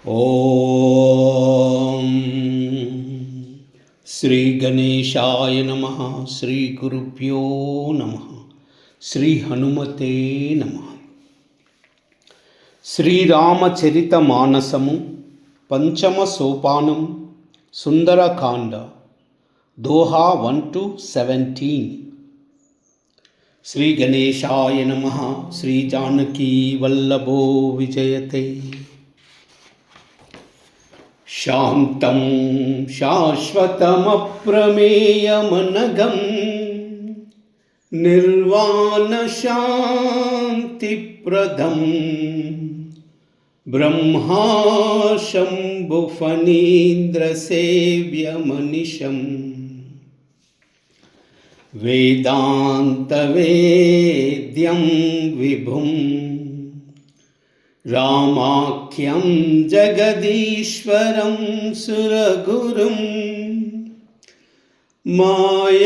ओम श्री गणेशाय नमः। श्री गुरुभ्यो नमः। श्री हनुमते नमः। శ్రీరామచరిత మానసము పంచమ సోపానం సుందరకాండ దోహా 1-17। శ్రీ గణేశాయ నమః। శ్రీ జానకీ వల్లభో విజయతే। శాంతం శాశ్వతమప్రమేయమనఘం నిర్వాణశాంతిప్రదం బ్రహ్మా శంభుఫణీంద్రసేవ్యమనిశం వేదాంతవేద్యం విభుం రామాఖ్యం జగదీశ్వరం సురగురుం మాయామనుష్యం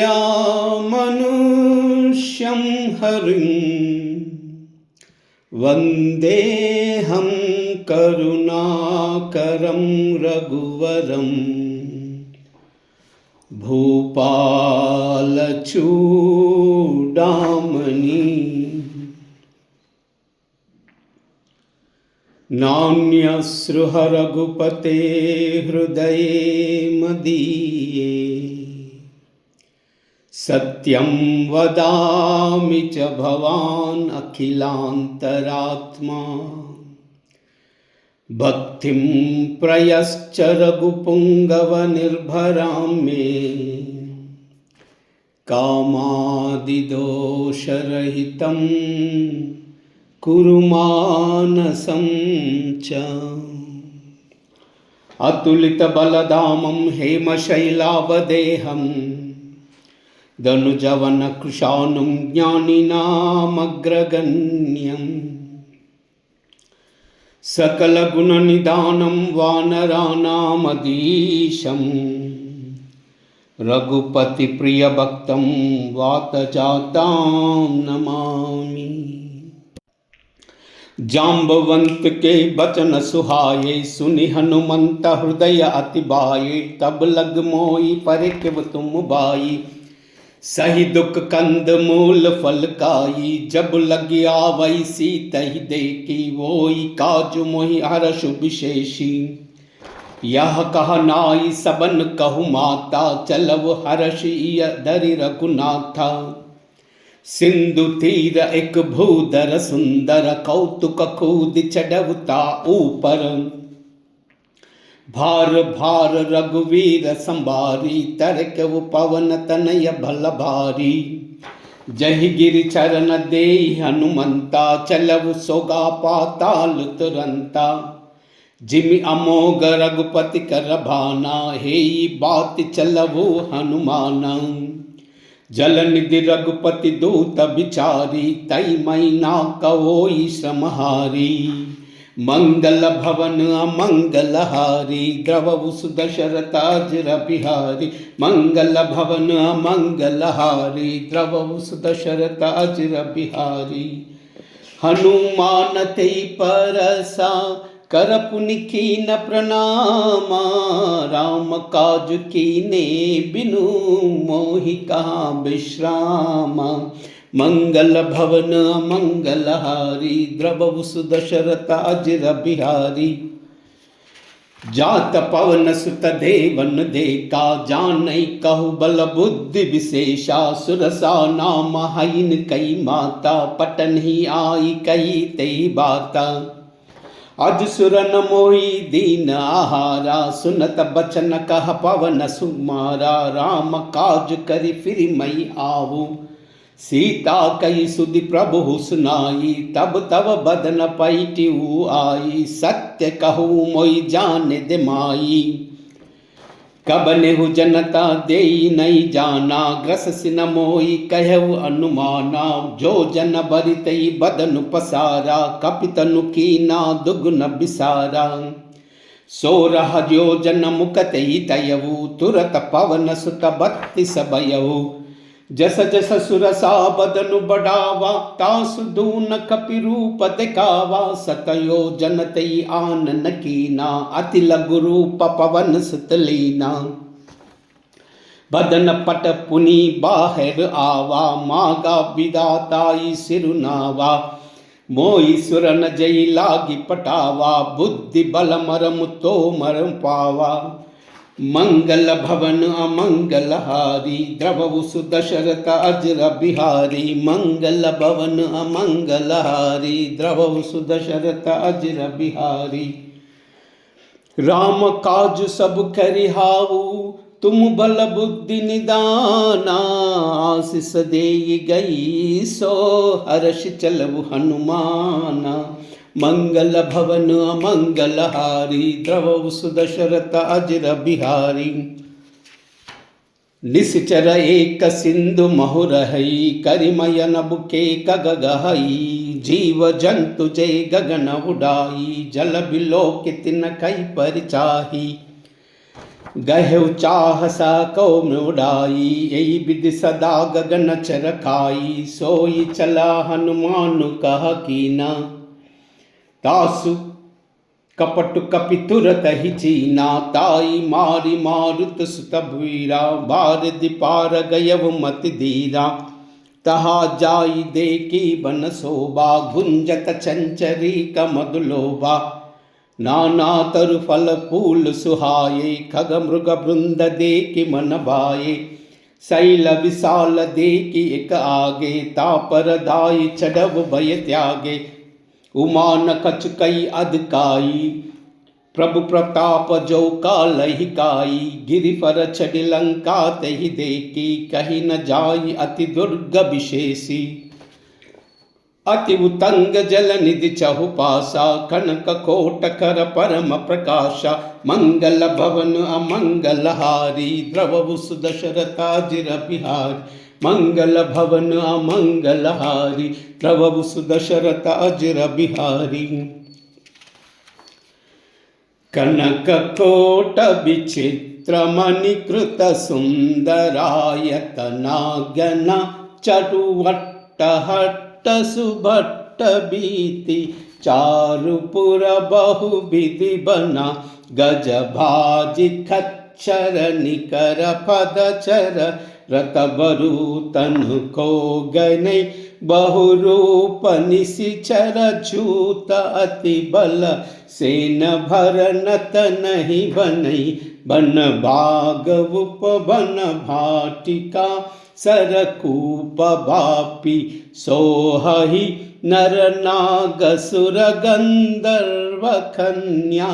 హరిం వందేహం కరుణాకరం రఘువరం భూపాలచూడామణి నాన్యస్పృహ రఘుపతే హృదయే మదీయే సత్యం వదామి చ భవాన్ అఖిలాంతరాత్మా భక్తిం ప్రయశ్చ రఘుపుంగవ నిర్భరాం మే కామాదిదోషరహితం కురు మానసం చ అతులిత బలధామం హేమశైలావదేహం ధనుజవన కృశానుం జ్ఞానినామగ్రగణ్యం సకల గుణ నిదానం వానరానామధీశం రఘుపతి ప్రియ భక్తం వాతజాతాం నమామి। जाम्बवंत के बचन सुहाये सुनि हनुमंत हृदय अति बाये तब लग मोई परिकिव तुम बाई सही दुख कंद मूल फल काई जब लग आवई सीतहि देखी वोई काज मोहि हर्ष विशेषी यह कह नाई सबन कहु माता चलव हर्ष धरि रघुनाथा सिंधु तीर एक भूधर सुंदर कौतुक कूद चढ़वता ऊपर भार भार रघुवीर संभारी तरक वो पवन तनय भल भारी जहि गिरि चरण दे हनुमंता चलव सोगा पाताल तुरंता जिमि अमोघ रघुपति कर भाना हे बात चलवो हनुमाना जलनिधि रघुपति दूत बिचारी तई मैना कवोई श्रमहारी मंगल भवन अमंगलहारी द्रवहु सुदशरथाजिर बिहारी मंगल भवन अमंगलहारी द्रवहु सुदशरथाजिर बिहारी हनुमान तेई परसा कर पुनि कीन प्रणामा राम काज कीने बिनु मोहि कहाँ विश्रामा मंगल भवन मंगलहारी द्रवहु सुदशरथाजिर बिहारी जात पवन सुत देवन देखा जानई कहु बल बुद्धि विशेषा सुरसा नाम हईन कई माता पटन ही आई कई तई बाता अज सुरन मोही दीन आहारा सुनत बचन कह पवन सुमारा राम काज करि फिर मई आवू सीता कई सुधि प्रभु सुनाई तब तब बदन पैटिऊ आई सत्य कहू मोई जान दे माई कब नेहु जनता देई नहीं जाना ग्रस सिन मोई कहु अनुमाना जो जन बरितई बदनु पसारा कपितनु कीना दुगुन बिसारा सोरह योजन मुकतई तयऊ तुरत पवन सुत 32 भयऊ जस जस सुरसा बदनु बढ़ावा, तासु दून कपि रूप दिखावा। सतयो जनतई आनन कीना, अति लघु रूप पवन सुत लीना। बदन पट पुनि बाहर आवा, मागा विदाताई सिरुनावा। मोई सुरन जई लागी पटावा, बुद्धि बल मरम तो मरम पावा। मंगल भवन अमंगल हारी, द्रवहु सुदशरथ अजर बिहारी। मंगल भवन अमंगल हारी, द्रवहु सुदशरथ अजर बिहारी। राम काज सब करिहाऊ, तुम बल बुद्धि निदाना। आशीष देई गई सो हर्ष चलऊ हनुमाना। मंगल भवन अमंगल हारी, द्रवहु सुदशरथ अजर बिहारी। निश्चर एक सिंधु महुरहई, करिमय नभुके कगगहई। जीव जंतु जय गगन उडाई, जल बिलोकित न कई परिचाही। गहु चाह सा कौम उड़ाई, यही विधि सदा गगन चरखाई। सोई चला हनुमान कह कीना, तासु कपट कपि तुरत ही चीना। ताई मारी मारुत सुत वीरा, बारदि पार गयव मति धीरा। तहा जाई देखी बन शोभा, गुंजत चंचरी कमदुलोभा। नाना तरु फल फूल सुहाये, खग मृग वृंद देखि मन भाये। शैल विशाल देखि एक आगे, तापर दाई चढ़व भय त्यागे। उमा न कछुकई अधकाई, प्रभु प्रताप जो कालहि काई। गिरि पर चढ़ लंका तहि देखी, कही न जाई अति दुर्ग विशेषी। अति उतंग जल निधि चहुपासा, कनक कोट कर परम प्रकाशा। मंगल भवन अमंगल हारी, द्रवहु सुदशरथ अजर बिहारी। मंगल भवन अमंगल हारी, द्रवहु सुदशरथ अजर बिहारी। कनक कोट विचित्र मणिकृत सुंदरायतना। गना चरुवट्ट हट्ट सुभट्ट बीति, चारुपुर बहु विधि बना। गज भाजि खच्चर निकर पदचर, रत बरु तनु को गनै। बहुरूप निशिचर छूत अति बल, सेन भरनत नहीं बनई। बन भाग उपवन भाटिका, सरकूप बापी सोहहि। नर नाग सुर गंधर्व कन्या,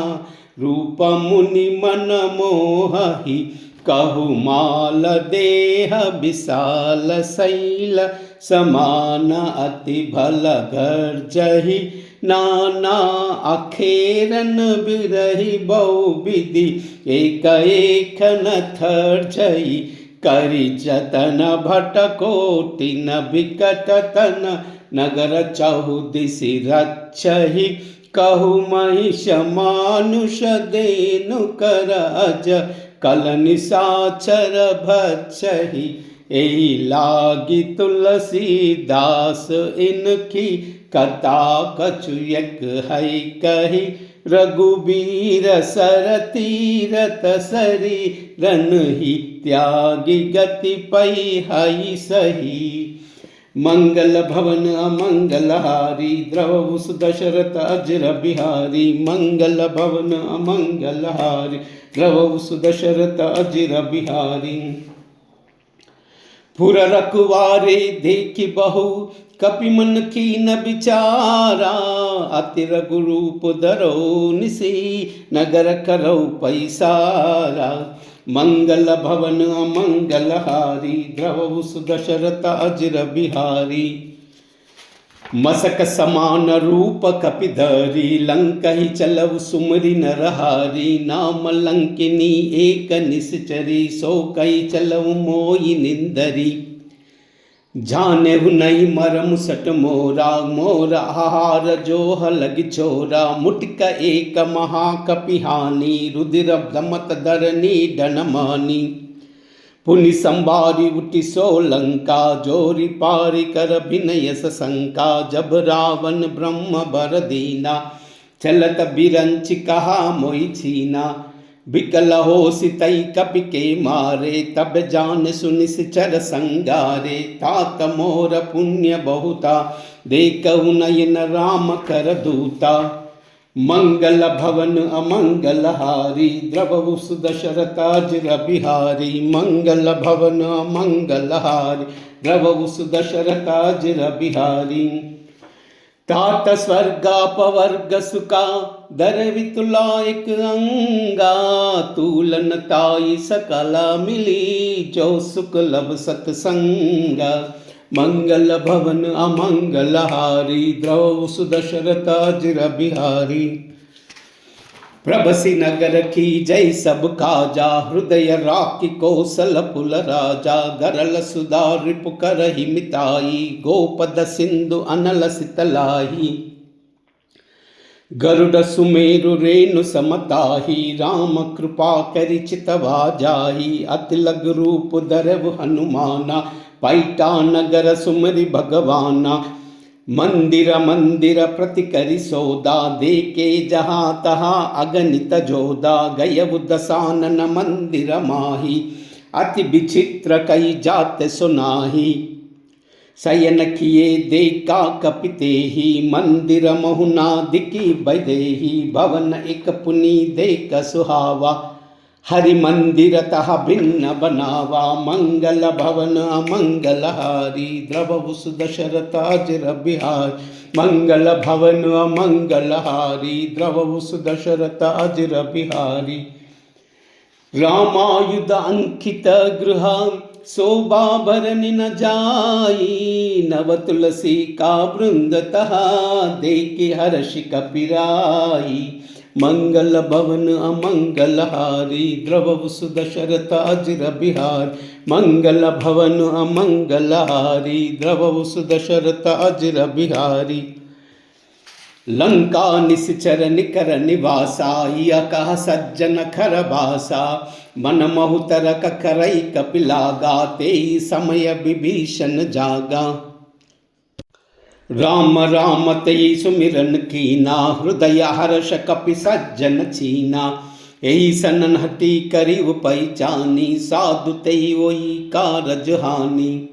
रूप मुनि मन मोहहि। कहु माल देह विशाल शैल, समान अति भल गर्जहि। नाना अखेरन बिरहि बहु विधि, एक एक न थर्जहि। करि जतन भट कोटि न बिकट तन, नगर चहुदिशि रक्षहि। कहु महिष मानुष देनु कर अज, कल निशाचर भक्षहि। एहि लागी तुलसीदास इनकी, कथा कछु एक है कही। रघुबीर सर तीरथ शरीरन ही, त्यागी गति पई हई सही। मंगल भवन अमंगल हारी, द्रवहु सुदशरथ अजर बिहारी। मंगल भवन अमंगल हारी, द्रवहु सुदशरथ अजर बिहारी। पुर रखवारे देखि बहु, कपि मन कीन विचारा। अति रघु रूप धरो निसी, नगर करौ पैसारा। मंगल भवन अमंगल हारी, द्रवहु सुदशरथ अजर बिहारी। मसक समान रूप कपि धरी, लंकहि चलऊ सुमरि नरहारी। नाम लंकिनी एक निश्चरी, सो कहि चलऊ मोहि निंदरी। जानेहु नहीं मरम सट मोरा, मोर आहार जोह लग छोरा। मुटक एक महाकपिहानी, रुधिर दमत धरनी डनमानी। पुनि संबारी उठी सोलंका, जोरी पारी कर विनय सशंका। जब रावण ब्रह्म बर दीना, चलत बिरंच कहा मोई छीना। बिकल हो सितई कपि के मारे, तब जान सुनिश्चर संगारे। तात मोर पुण्य बहुता, देखहु नयन राम कर दूता। मंगल भवन अमंगल हारी, द्रवहु सुदशरथाजिर बिहारी। मंगल भवन अमंगल हारी, द्रवहु सुदशरथाजिर बिहारी। तात स्वर्गापवर्ग सुका, दर वितुलायक अंगा। तूलन ताई सकला मिली, जो सुख लब सतसंगा। मंगल भवन अमंगल हारी, द्रवहु सुदशरथाजिर बिहारी। प्रभसी नगर की जय सब काजा, हृदय राखी कौशल पुल राजा। गरल सुधा रिपु करहि मिताई, गोपद सिंधु अनल सितलाही। गरुड़ सुमेरु रेणु समताही, राम कृपा करि चितवा जाही। अति लघु रूप धरहु हनुमाना, पैठा नगर सुमरि भगवाना। मंदिर मंदिर प्रति करि सौदा, देके जहाँ तहाँ अगणित जोदा। गयउ दसानन मंदिर माही, अति विचित्र कई जात सुनाही। शयन किए देखा कपितेहि, मंदिर महुना दिखी बदेहि। भवन एक पुनि देख सुहावा, हरि मंदिर तह भिन्न बनावा। मंगल भवन अमंगल हारी, द्रवहु सुदशरथाजिर बिहारी। मंगल भवन अमंगल हारी, द्रवहु सुदशरथाजिर बिहारी। रामायुध अंकित गृह, शोभा भरनि न जाई। नव तुलसी का वृंद तहा, देखे हर्षि कपिराई। मंगल भवन अमंगल हारी, द्रवहु सुदशरथाजिर बिहारी। मंगल भवन अमंगल हारी, द्रवहु सुदशरथाजिर बिहारी। लंका निश्चर निकर निवासा, यह कह सज्जन खर भाषा। मन महुतर ककरई कपिलागा, तेई समय विभीषण जागा। राम राम तई सुमिरन कीना, हृदय हर्ष कपि सज्जन चीना। यही सनन हटी करिव पैचानी, साधु तई ओई कारज हानि।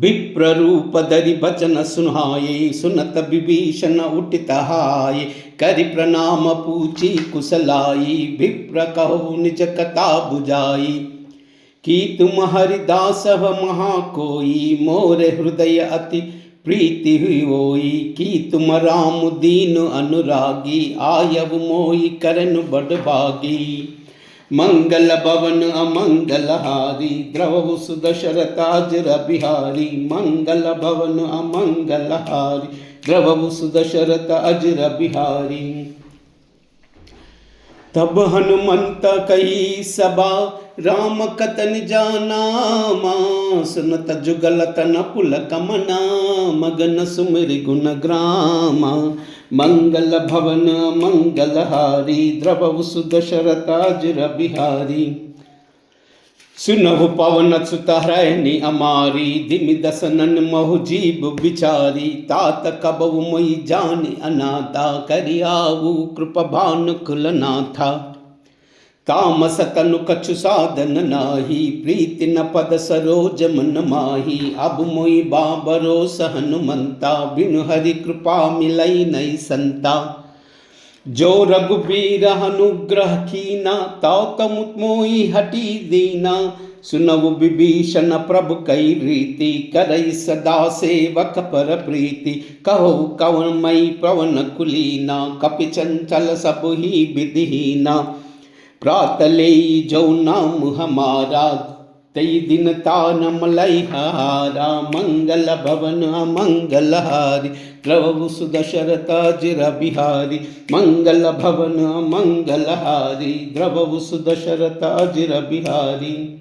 विप्र रूप धरि बचन सुनाये, सुनत विभीषण उठित हाय। करि प्रणाम पूछी कुशलाई, विप्र कहो निज कथा बुझाई। कि तुम हरिदास महा कोई, मोर हृदय अति प्रीति हुई होई। कि तुम राम दीन अनुरागी, आयव मोहि करन बड़ भागी। मंगल भवन अमंगल हारी, द्रवहु सुदशरथाजिर बिहारी। मंगल भवन अमंगल हारी, द्रवहु सुदशरथाजिर बिहारी। तब हनुमंत कही सभा, राम कतन जानामा। सुनत जुगल तन पुलक मना, मगन सुमिरि गुण ग्रामा। मंगल भवन मंगल हारी, द्रवहु सुदशरथाजिर बिहारी। सुनहु पवन सुत हरनि अमारी, दिमि दसनन महु जीव बिचारी। तात कबहु मोहि जानि अनाथा, करियाऊ कृप भानुकुल नाथा। तामस तनु कछु साधन नाही, प्रीति न पद सरोज मन माही। अब मोहि बाबरोस हनुमंता, बिनु हरि कृपा मिलई नहीं संता। जो रघुबीर अनुग्रह कीना, ताउ तमुत मोहि हटी दीना। सुनहु विभीषण प्रभु कई रीति, करई सदा सेवक पर प्रीति। कहो कवन मई पवन कुलीना, कपि चंचल सब ही विधिहीना। प्रात लेई जो नाम हमारा, तई दिन तान मलई हारा। मंगल भवन अमंगल हारी, द्रवहु सुदशरथाजिर बिहारी। मंगल भवन अमंगल हारी, द्रवहु सुदशरथाजिर बिहारी।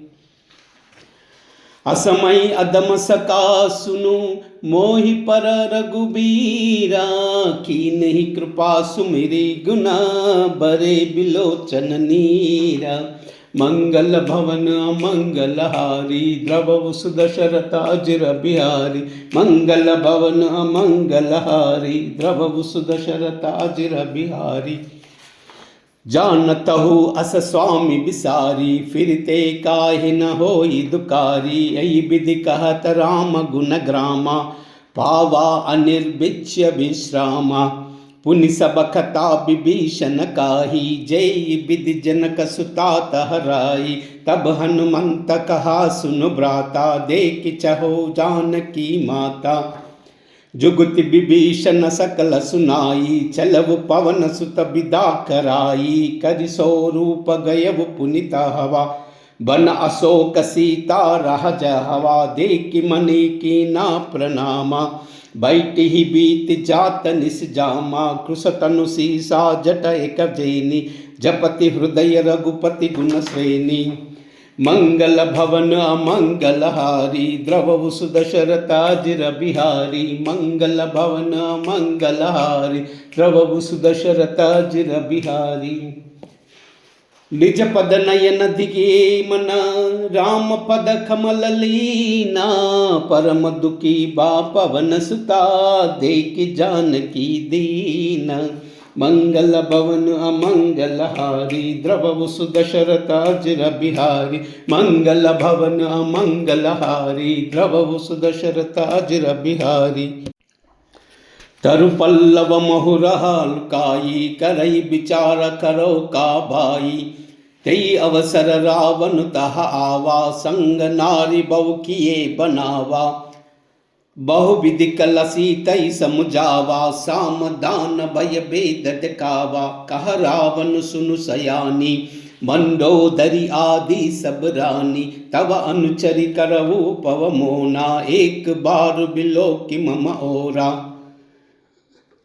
असमय अदम सका सुनु, मोहि पर रघुबीरा। कीन्ही कृपा सुमिरि गुना, बरे बिलोचन नीरा। मंगल भवन अमंगलहारी द्रवहु सुदशरथाजिर बिहारी। मंगल भवन अमंगलहारी द्रवहु सुदशरथाजिर बिहारी। जानतहु अस स्वामी बिसारी फिरते काहि न होई दुकारी। यही विधि कहत राम गुण ग्रामा पावा अनिर्विच्य विश्रामा। पुनि सब कथा विभीषण काही जय विधि जनक सुता तहराई। तब हनुमंत कहा सुन भ्राता देख चहो जानकी माता। जुगति विभीषण सकल सुनाई चलव पवन सुत विदा कराई। करि स्वरूप गयव पुनित हवा बन अशोक सीता राज हवा। देखि मनि कीना प्रणामा बैठी ही बीत जात निस जामा। कृश तनु सीसा जट एक जैनी जपति हृदय रघुपति गुण श्रेणी। मंगल भवन अमंगलहारी द्रवहु सुदशरथाजिर बिहारी। मंगल भवन अमंगलहारी द्रवहु सुदशरथाजिर बिहारी। निज पद नयन दिगे मना राम पद कमल लीना। परम दुखी बा पवन सुता देख जानकी दीना। मंगल भवन अमंगलहारी द्रवहु सुदशरथाजिर बिहारी। मंगल भवन अमंगलहारी द्रवहु सुदशरथाजिर बिहारी। तरु पल्लव महुरहाल काई करई विचार करो का भाई। तई अवसर रावण तह आवा संग नारी बहु किए बनावा। बहुविधि कलसी तई समुझावा साम दान भय भेद दिखावा। कह रावण सुनु सयानी मंडोदरी आदि सब रानी। तब अनुचरि करहु पवमोना एक बार बिलो कि मम ओरा।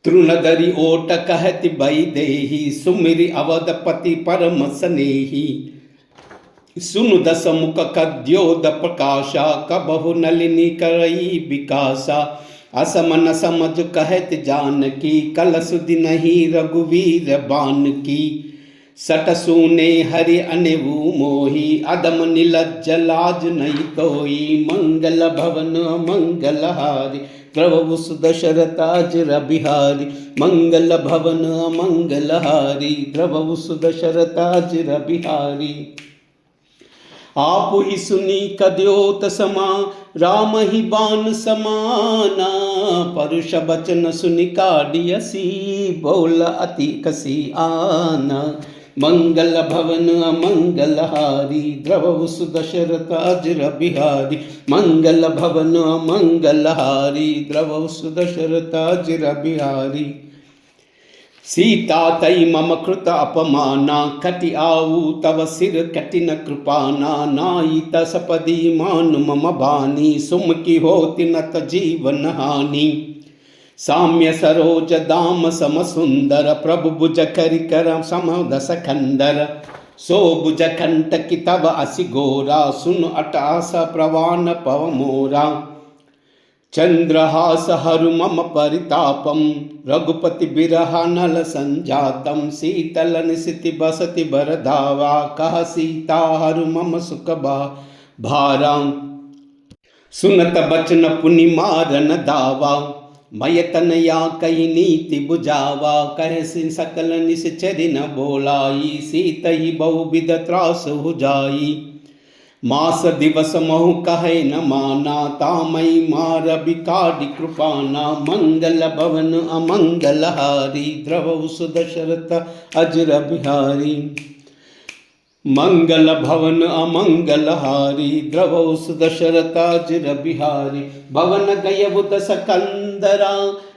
तृणधरि ओट कहति भई देहि सुमिरि अवधपति परम स्नेही। सुनु दस मुख कद्योद प्रकाशा कबहु नलिनी करई विकासा। असमन समझ कहत जानकी कल सुधि नहीं रघुवीर बान की। सट सूने हरि अनेवु मोही अदम नीलज्ज लाज नहीं कोई। मंगल भवन मंगलहारी द्रवहु सुदशरथाजिर बिहारी। मंगल भवन मंगलहारी द्रवहु सुदशरथाजिर बिहारी। आप ही सुनी कद्योत समा राम ही बान समाना। परुष बचन सुनि काढ़ियसी बोल अति कसी आना। मंगल भवन अमंगलहारी द्रवहु सुदशरथाजिर बिहारी। मंगल भवन अमंगलहारी द्रवहु सुदशरथाजिर बिहारी। सीता तई मम कृत अपमाना कटि आऊ तव सिर कठिन कृपाना। नाई तसपदी मान मम बानी सुमकी होति नत जीवन हानि। साम्य सरोज दाम सम सुंदर प्रभु भुज करि कर सम दस खंडर। सो भुज कंटकि तव असि गोरा सुन अटास प्रवान पव मोरा। चंद्रहास हरु मम परितापम रघुपति बिरहा नल संजातम। शीतल निसिति बसति बरधावा कह सीता हरु मम सुख भारा। सुनत बचन पुनि मारन दावा मय तनया कई नीति बुझावा। कह सकल निश्चरि न बोलाई सीतहि बहुविध त्रास हुजाई। मास दिवस महु कहे न माना तामई मार बिकाढ़ि कृपाना। मंगल भवन अमंगलहारी द्रवहु सुदशरथाजिर बिहारी। मंगल भवन अमंगलहारी द्रवहु सुदशरथाजिर बिहारी। भवन गयउ दस कंदरा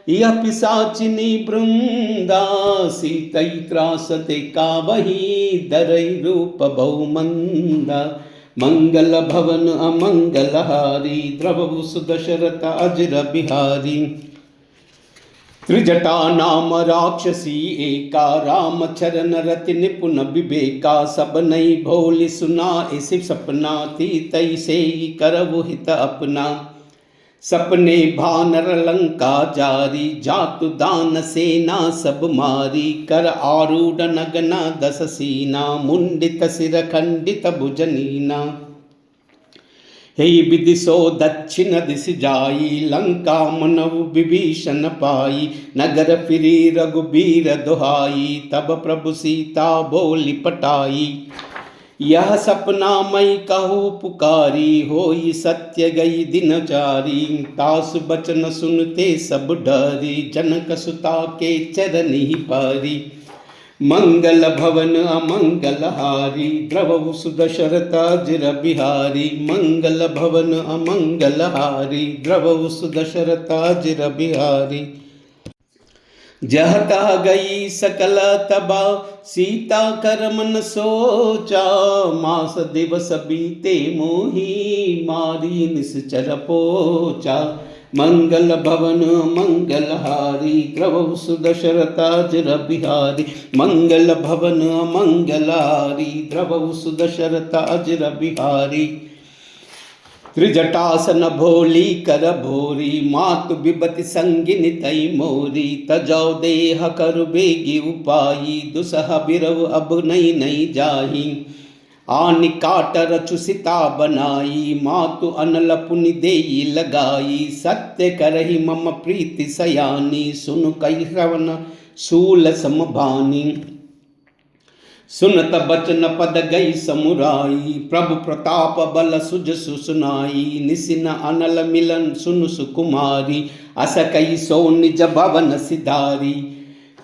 यह पिशाचिनी वृंदा। सीतई त्रासते कावही दरई रूप बहुमंदा। मंगल भवन अमंगलहारी द्रवहु सुदशरथाजिर बिहारी। त्रिजटा नाम राक्षसी एका राम चरण रति निपुण विवेका। सब नई भोली सुना इसी सपना ती तई से करहु हित अपना। सपने भानर लंका जारी, जातु दान सेना सब मारी। कर आरूढ़ नगना दस सीना, मुंडित सिर खंडित भुजनीना। हे विदिशो दक्षिण दिश जाई, लंका मनउ विभीषण पाई। नगर फिरी रघुबीर दुहाई, तब प्रभु सीता बोली पटाई। यह सपना मई कहूँ पुकारी, होई सत्य गई दिनचारी। तासु बचन सुनते सब डरी, जनक सुता के चरण ही पारी। मंगल भवन अमंगल हारी, द्रवहु सुदशरथ अजिर बिहारी। मंगल भवन अमंगल हारी, द्रवहु सुदशरथ अजिर बिहारी। जहता गई सकल तबा, सीता कर मन सोचा। मास दिवस बीते मोही, मारी निश्चर पोचा। मंगल भवन मंगल हारी, द्रवहु सुदशरथ अजिर बिहारी। मंगल भवन मंगल हारी, द्रवहु सुदशरथ अजिर बिहारी। त्रिजटासन भोली कर भोरी, मातु बिबति संगिनी तई मोरी। तजौ देह कर बेगी उपाई, दुसह बिरव अब नई नई जाही। आनि काट रचु सिता बनाई, मातु अनल पुनि देई लगाई। सत्य करहि मम प्रीति सयानी, सुन कहि श्रवण शूल समभानी। सुनत बचन पद गई समुराई, प्रभु प्रताप बल सुज सुनाई। निसिन अनल मिलन सुन सुकुमारी, अस कई सो निज भवन सिधारी।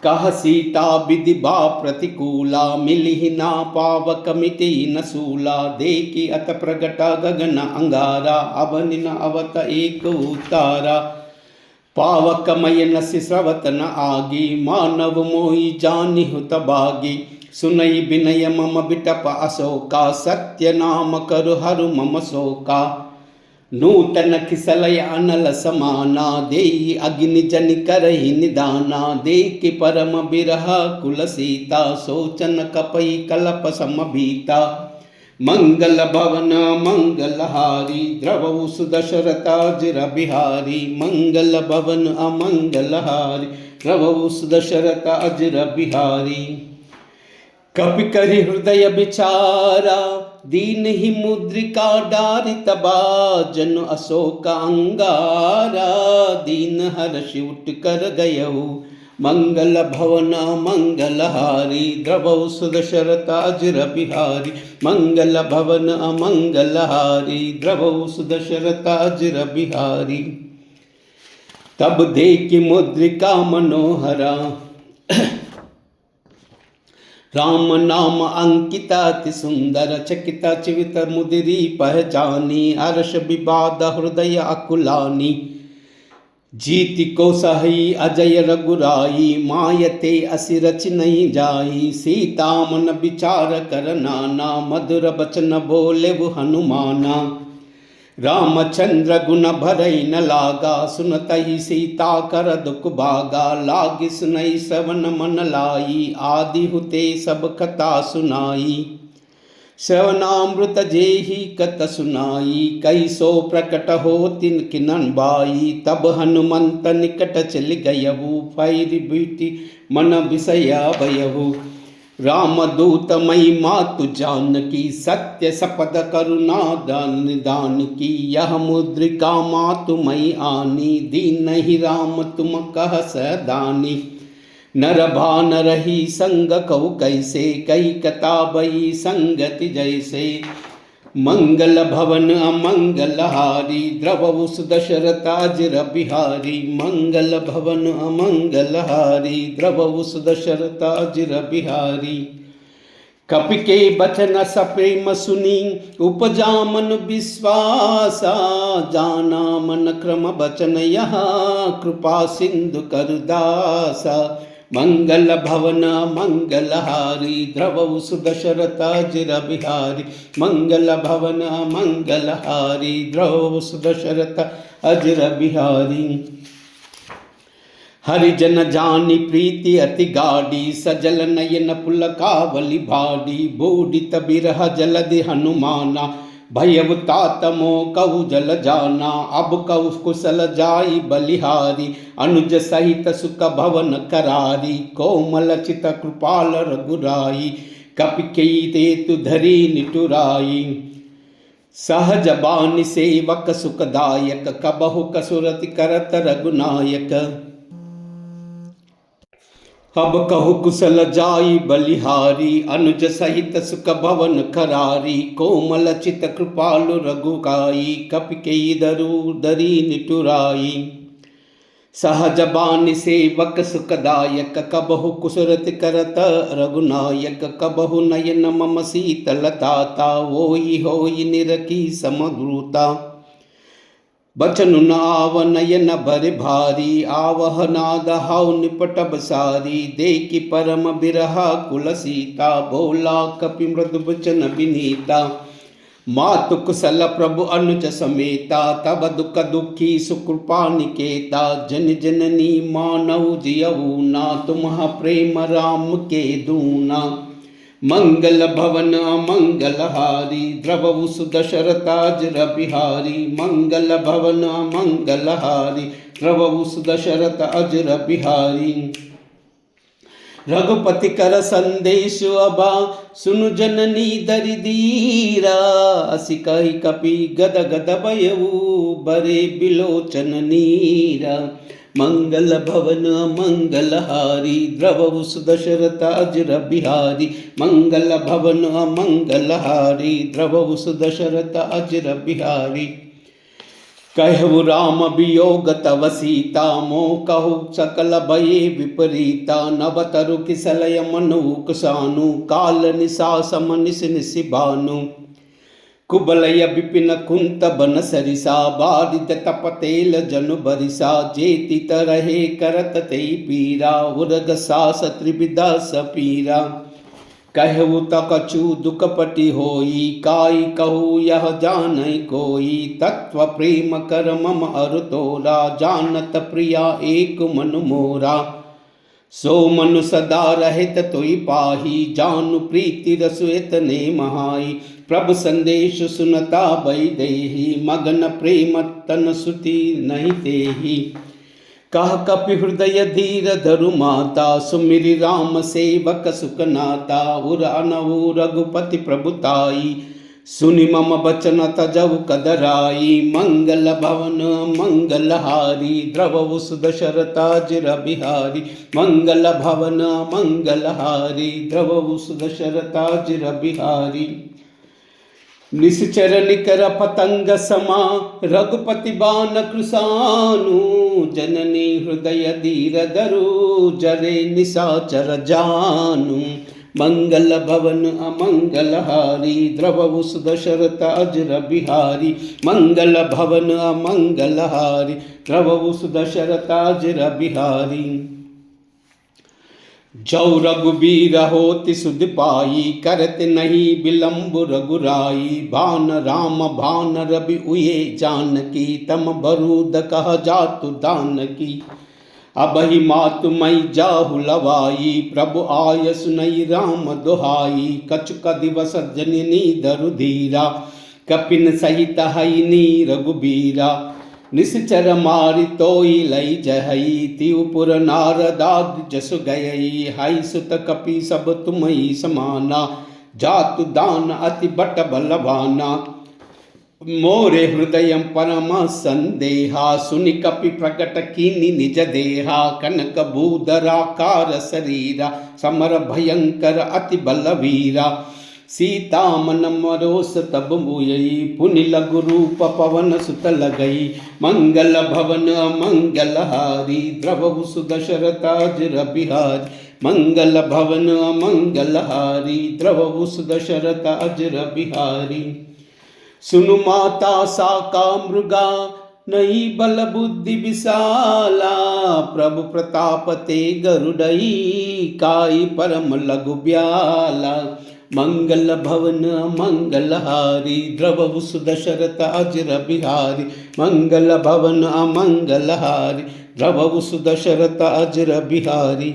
कह सीता विधि बा प्रतिकूला, मिलिहि ना पावक मिति न सूला। देखि अत प्रगट गगन अंगारा, अवनि न अवत एक उतारा। पावकमय नसि स्रवत न आगी, मानव मोहि जानिहु तबागी। सुनई बिनय मम बिटप अशोका, सत्य नाम करु हरु मम शोका। नूतन खिसलय अनल समाना, देई अग्नि जनि करहि निदाना। देखि परम बिरह कुल सीता, सोचन कपई कलप समभीता। मंगल भवन मंगल हारी, द्रवहु सुदशरथ अजिर बिहारी। मंगल भवन अमंगल हारी, द्रवहु सुदशरथ अजिर बिहारी। कपि करि हृदय विचारा, दीन ही मुद्रिका डारि तबा। जन अशोक अंगारा, दीन हर्षि उठ कर गयहु। मंगल भवन मंगल हारी, द्रवहु सुदशरथ अजिर बिहारी। मंगल भवन अमंगल हारी, द्रवहु सुदशरथ अजिर बिहारी। तब देखि मुद्रिका मनोहरा, राम नाम अंकिता अति सुंदर। चकित चिवित मुदिरी पहचानी, हर्ष विवाद हृदय अकुलानी। जीति को सही अजय रघुराई, मायते असि रच नहीं जाई। सीता मन विचार कर नाना, मधुर बचन बोले वो हनुमाना। रामचंद्र गुण भरई न लागा, सुनतहि सीता कर दुख भागा। लागी सुनई श्रवण मन लाई, आदि हुते सब कथा सुनाई। श्रवणामृत जेहि कत सुनाई, कई सो प्रकट हो तिन किनन बाई। तब हनुमंत निकट चल गयहु, फैरि बीटी मन विषया भयहु। राम दूत मई मातु जानकी, सत्य सपद करुणा निदान की। यह मुद्रिका मातु मई आनी, दीन ही राम तुम कह सदानी। नर भान रही संग कहु कैसे, कई कथा बई संगति जैसे। मंगल भवन अमंगल हारी, द्रवहु सुदशरथ अजिर बिहारी। मंगल भवन अमंगल हारी, द्रवहु सुदशरथ अजिर बिहारी। कपि के बचन सप्रेम सुनी, उपजा मन विश्वासा। जाना मन क्रम बचन यहाँ, कृपा सिंधु करदासा। मंगल भवन मंगल हारी, द्रवहु सुदशरथ अजिर बिहारी। मंगल भवन मंगल हारी, द्रवहु सुदशरथ अजिर बिहारी। हरिजन जानी प्रीति अति गाढ़ी, सजल नयन पुलकावली भाड़ी। बूढ़ित बिरह जलधि हनुमाना, भयव तातमो कहु जल जाना, अब कहु कुशल जाई बलिहारी। अनुज सहित सुख भवन करारी, कोमल चित कृपाल रघुराई। कपि केई ते तु धरी निटुराई, सहज बानि सेवक सुखदायक। कबहु कसुरति करत रघुनायक, अब कहु कुशल जाई बलिहारी। अनुज सहित सुख भवन करारी, कोमल चित कृपालु रघुकाई। कपि केई दरी निटुराई, सहज बानि सेवक सुखदायक। कबहु कुसुरति करत रघुनायक, कबहु नयन मम शीतलताता। वोई होई निरखी समद्रुता, बचनु नाव नयन भर भारी। आवह नाद हाउ निपट बसारी, देखि परम बिरहा कुल सीता। बोला कपि मृदु बचन विनीता, मातु कुशल प्रभु अनुज समेता। तब दुख दुखी सुकृपा निकेता, जन जननी मानव जियऊ ना। तुम प्रेम राम के दूना, मंगल भवन मंगलहारी। द्रवहु सुदशरथाज बिहारी, मंगल भवन मंगलहारी। द्रवहु सुदशरथ अजर बिहारी। रघुपति कर संदेश अबा, सुनु जननी दरिदीरा। असि कहि कपि गद गद भयऊ, बरे बिलोचन नीरा। मंगल भवन मंगलहारी, द्रवहु सुदशरथ अजर बिहारी। मंगल भवन मंगलहारी, द्रवहु सुदशरथ अजर बिहारी। कहु राम वियोग तव सीता, मोह कहु सकल भये विपरीता। नव तरु किसलय मनुक सानु, काल निशा सम निस निसि भानु। कुबलय विपिन कुंत बन सरिसा, बारिद तपतेल जनु बरिसा। जेति तरहे करत तेई पीरा, उरग सास त्रिविधा सपीरा। कहु तकछु दुखपति होई, काई कहु यह जानई कोई। तत्व प्रेम कर मम अरु तोरा, जानत प्रिया एक मन मोरा। सो मनु सदा रहित तोई पाही, जानु प्रीति रसु इतने महाई। प्रभु संदेश सुनता भई देहि, मगन प्रेम तन सुति नहीं तेहि। कह कपि हृदय धीर धरु माता, सुमिरि राम सेवक सुखनाता। उर अनहु रघुपति प्रभुताई, सुनि मम बचन तजहु कदराई। मंगल भवन मंगलहारी, द्रवहु सुदशरथाजिर बिहारी। मंगल भवन मंगलहारी, द्रवहु सुदशरथाजिर बिहारी। निश्चर निकर पतंग समा, रघुपति बान कृसानु। जननी हृदय धीर धरु, जरे निशाचर जानु। मंगल भवन अमंगलहारी, द्रवहु सुदशरथ अजर बिहारी। मंगल भवन अमंगलहारी, द्रवहु सुदशरथ अजर बिहारी। जौ रघुबीर होति सुध पाई, करत नहीं विलंब रघुराई। भान राम भान रवि उये जानकी, तम बरूद कह जातु दानकी। अबहि मातु मई जाहु लवाई, प्रभु आय सुनई राम दुहाई। कछुक दिवस जननी दरु धीरा, कपिन सहित हईनी रघुबीरा। निश्चर मारि तोई लई जहई, तिउपुर नारदाद जसु गयई। हई सुत कपि सब तुमहि समाना, जातु दान अति बट बलवाना। मोरे हृदय परम संदेहा, सुनि कपि प्रकट कीनि निज देहा। कनक भूधराकार शरीरा, समर भयंकर अति बलवीरा। सीता मन मरोस तब मुयई, पुनि लघु रूप पवन सुत लगई। मंगल भवन मंगलहारी, द्रवहु सुदशरथाजिर बिहारी। मंगल भवन मंगलहारी, द्रवहु सुदशरथाजिर बिहारी। सुनु माता साका मृगा, नहीं बल बुद्धि विशाला। प्रभु प्रताप ते गरुड़ई, काई परम लघु ब्याला। मंगल भवन मंगलहारी, द्रवहु सुदशरथ अजर बिहारी। मंगल भवन अमंगलहारी, द्रवहु सुदशरथ अजर बिहारी।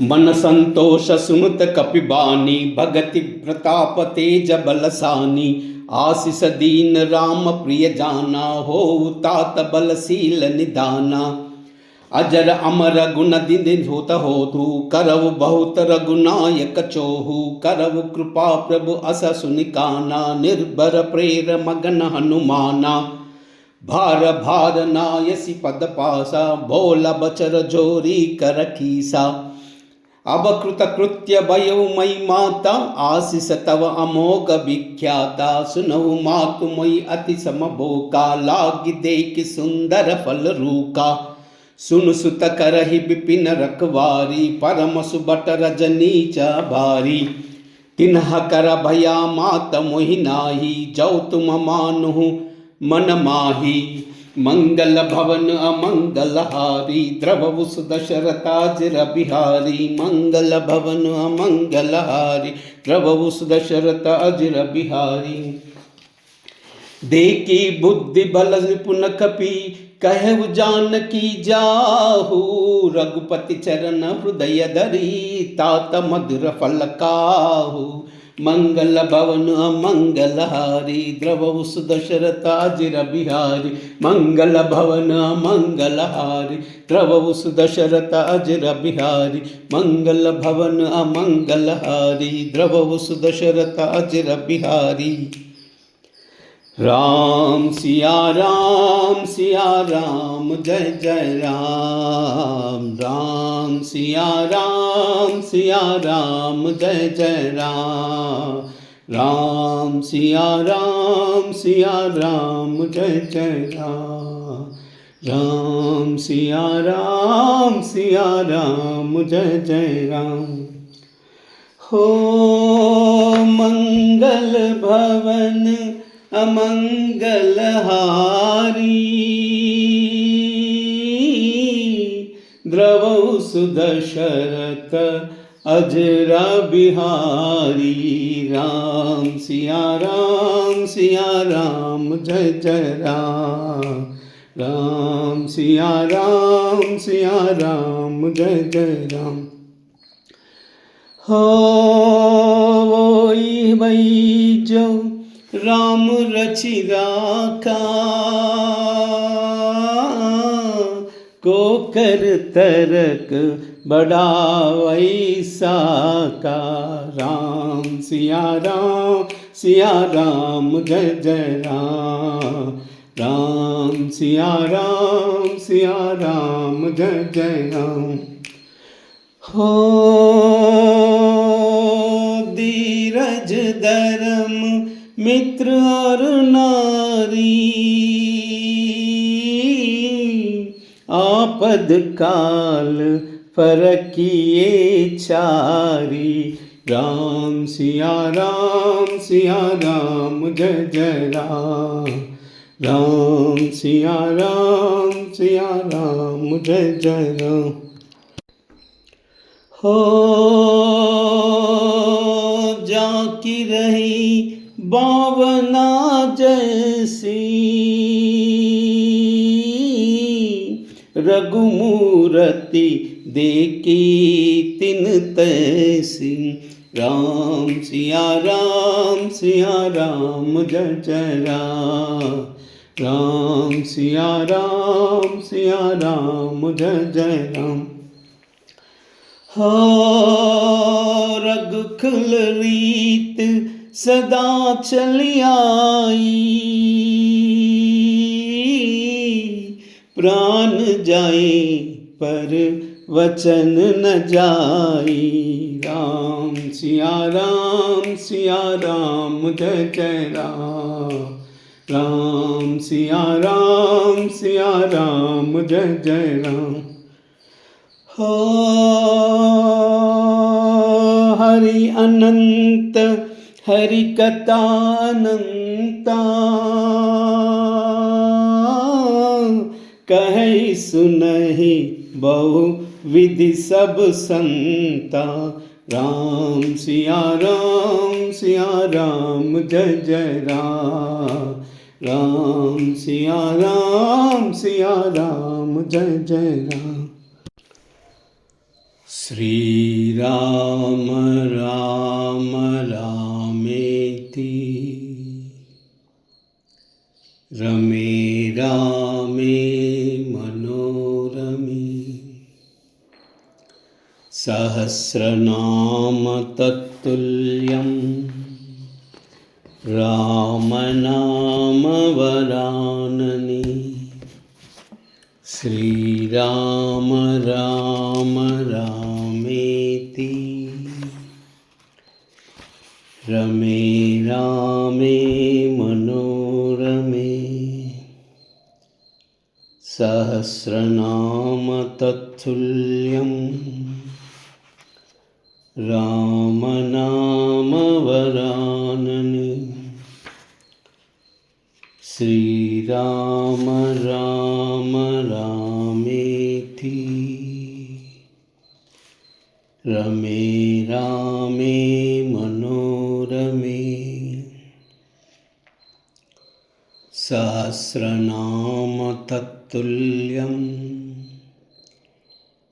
मन संतोष सुनत कपिबानी, भगति प्रताप तेज बलसानी। आशीष दीन राम प्रिय जाना, हो तात बलशील निदाना। अजर अमर गुण दिन होत होतु, करव बहुत रघुनायक चोहु। करव कृपा प्रभु अस सुनिकाना, निर्भर प्रेर मगन हनुमाना। भार भार नायसी पद पासा, भोला बचर जोरी कर कीसा। अब कृत कृत्य भयो मई माता, आशीष तव अमोघ विख्याता। सुनहु मातु मोई अति समबोका, लागी देख सुंदर फल रूका। सुन सुत करहि विपिन रखवारी, परम सुबट रजनी च भारी। तिन्ह कर भया मात मोहि नाही, जो तुम मानुहु मन माही। मंगल भवन अमंगल हारी, द्रवहु सुदशरथाजिर बिहारी। मंगल भवन अमंगल हारी, द्रवहु सुदशरथाजिर बिहारी। देखी बुद्धि बल निपुण कपि, कहु जानकी जाहु। रघुपति चरण हृदय धरी, तात मधुर फल काहू। मंगल भवन अमंगल हारी, द्रवहु सुदशरथाजिर बिहारी। मंगल भवन अमंगल हारी, द्रवहु सुदशरथाजिर बिहारी। मंगल भवन अमंगल हारी, द्रवहु सुदशरथाजिर बिहारी। राम सिया राम जय जय राम। राम सिया राम जय जय राम। राम सिया राम जय जय राम। राम सिया राम जय जय राम। हो मंगल भवन अमंगल हारी, द्रवहु सुदशरथ अजरा बिहारी। राम सिया राम जय जय राम। राम सिया राम जय जय राम। हो वही वही जो राम रचि राखा, को कर तरक बड़ा वैसा का। राम सिया राम जय जय राम। राम सिया राम जय जय राम। हो धीरज धर्म मित्र और नारी, आपद काल फरकिए चारी। राम सिया राम जय जय राम। राम सिया राम जय जय राम। हो जाकी रही बावना जैसी, रघुमूर्ति देखी तिन तैसी। राम सिया राम जय जय राम। राम सिया राम जय जय राम। हो रघुकुल रीत सदा चली आई, प्राण जाए पर वचन न जाई। राम सिया राम जय जय राम। राम सिया राम जय जय राम। हो हरि अनंत हरि कथा अनंता, कहे सुनहि बहु विधि सब संता। राम सिया राम जय जय राम। राम सिया राम जय जय राम। श्रीराम राम रामेति रमे रामे मनोरमे सहस्रनाम तत्तुल्यं रामनाम वरानने श्रीराम राम रामेति रमे रामे मनोरमे सहस्रनाम तत्तुल्यं रामनाम वरानने श्रीराम राम रामेति रमे रामे मनोरमे सहस्रनाम तत्तुल्यं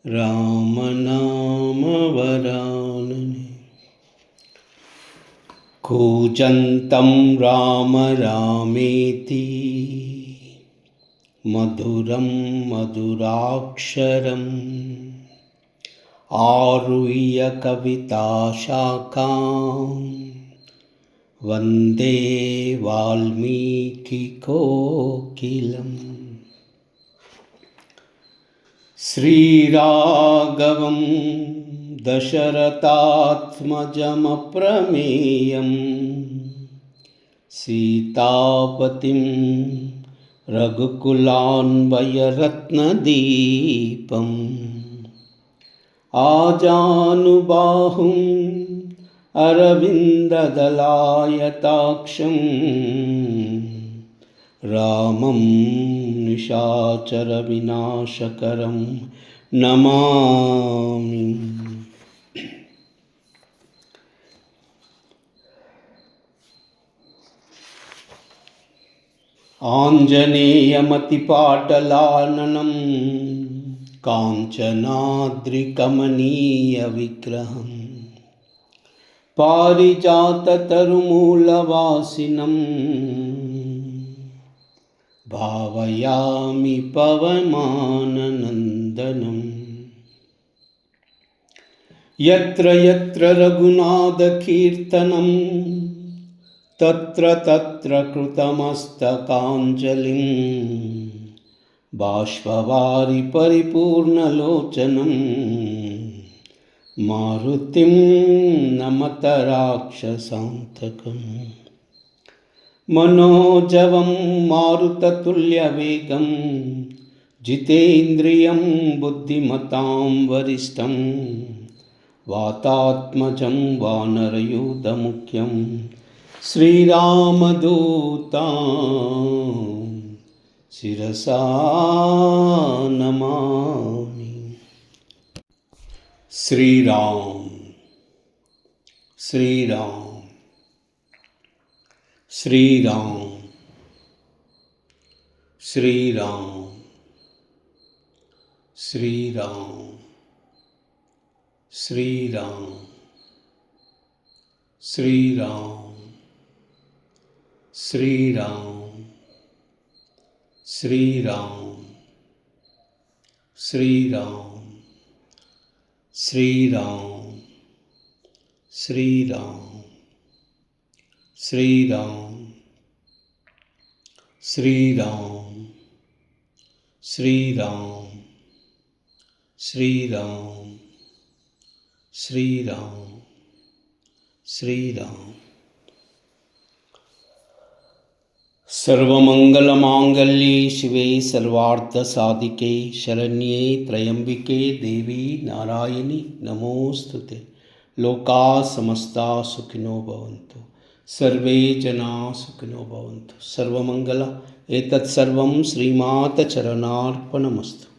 रामनाम वरानने कूजन्तं राम रामेति मधुरं मधुराक्षरम् आरुह्य कविताशाखां वन्दे वाल्मीकिकोकिलं श्रीराघवं दशरथात्मजमप्रमेयं सीतापतिं रघुकुलान्वयरत्नदीपम् आजानुबाहुं अरविन्ददलायताक्षं रामं निशाचरविनाशकरं नमामि। आञ्जनेयमतिपाटलाननं काञ्चनाद्रिकमनीयविग्रहं पारिजाततरुमूलवासिनं भावयामि पवमाननन्दनं यत्र यत्र रघुनाथकीर्तनं तत्र तत्र कृतमस्तकाञ्जलिं बाष्पवारि परिपूर्णलोचनं मारुतिं नमत राक्षसान्तकम् मनोजवं मारुततुल्यवेगं जितेन्द्रियं बुद्धिमतां वरिष्ठं वातात्मजं वानरयूथमुख्यं श्रीरामदूतं शिरसा नमामि। श्रीराम श्रीराम श्रीराम श्रीराम श्रीराम श्रीराम श्रीराम श्रीराम श्रीराम श्रीराम श्रीराम श्रीराम श्रीराम श्रीराम श्रीराम श्रीराम श्रीराम श्रीराम। सर्वमंगलमांगल्ये शिवे सर्वार्थसाधिके शरण्ये त्र्यंबिके देवी नारायणी नमोस्तुते। लोकाः समस्ता सुखिनो भवन्तु, सर्वे जनाः सुखिनो भवन्तु। सर्वमंगल एतत् सर्वं श्रीमाता चरणार्पणमस्तु।